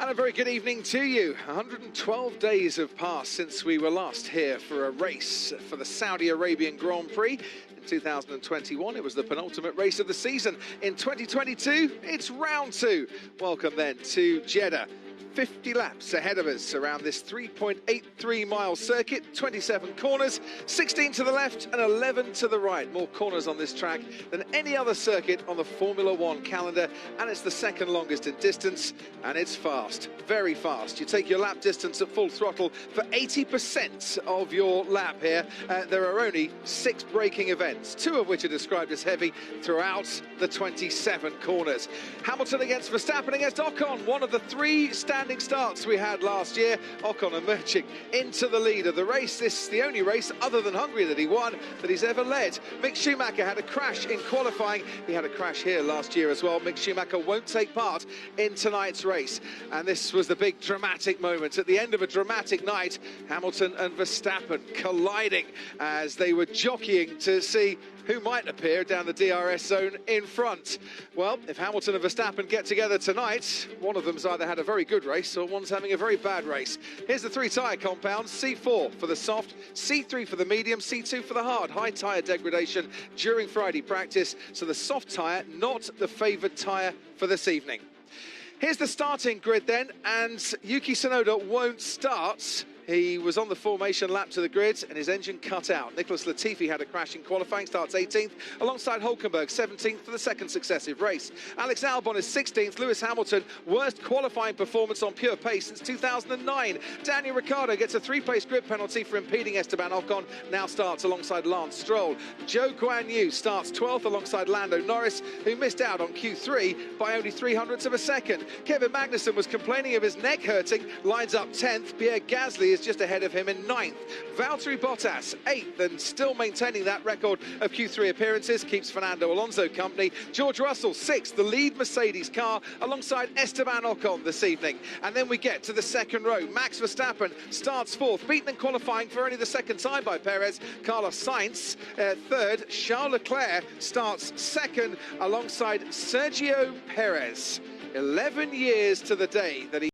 And a very good evening to you. 112 days have passed since we were last here for a race for the Saudi Arabian Grand Prix. In 2021, it was the penultimate race of the season. In 2022, it's round two. Welcome then to Jeddah. 50 laps ahead of us around this 3.83 mile circuit, 27 corners, 16 to the left and 11 to the right. More corners on this track than any other circuit on the Formula One calendar, and it's the second longest in distance, and it's fast, very fast. You take your lap distance at full throttle for 80% of your lap here. There are only 6 braking events, 2 of which are described as heavy throughout the 27 corners. Hamilton against Verstappen against Ocon, one of the 3 standing starts we had last year. Ocon emerging into the lead of the race. This is the only race other than Hungary that he won that he's ever led. Mick Schumacher had a crash in qualifying. He had a crash here last year as well. Mick Schumacher won't take part in tonight's race. And this was the big dramatic moment at the end of a dramatic night. Hamilton and Verstappen colliding as they were jockeying to see who might appear down the DRS zone in front. Well, if Hamilton and Verstappen get together tonight, one of them's either had a very good race or one's having a very bad race. Here's the 3 tyre compounds: C4 for the soft, C3 for the medium, C2 for the hard. High tyre degradation during Friday practice, so the soft tyre not the favoured tyre for this evening. Here's the starting grid then, and Yuki Tsunoda won't start. He was on the formation lap to the grid and his engine cut out. Nicholas Latifi had a crash in qualifying, starts 18th, alongside Hulkenberg, 17th for the second successive race. Alex Albon is 16th. Lewis Hamilton, worst qualifying performance on pure pace since 2009. Daniel Ricciardo gets a 3-place grid penalty for impeding Esteban Ocon, now starts alongside Lance Stroll. Zhou Guanyu starts 12th alongside Lando Norris, who missed out on Q3 by only 0.03 of a second. Kevin Magnussen was complaining of his neck hurting, lines up 10th. Pierre Gasly is just ahead of him in 9th. Valtteri Bottas 8th, and still maintaining that record of Q3 appearances, keeps Fernando Alonso company. George Russell 6th, the lead Mercedes car alongside Esteban Ocon this evening. And then we get to the second row. Max Verstappen starts 4th, beaten in qualifying for only the second time by Perez. Carlos Sainz 3rd. Charles Leclerc starts 2nd alongside Sergio Perez. 11 years to the day that he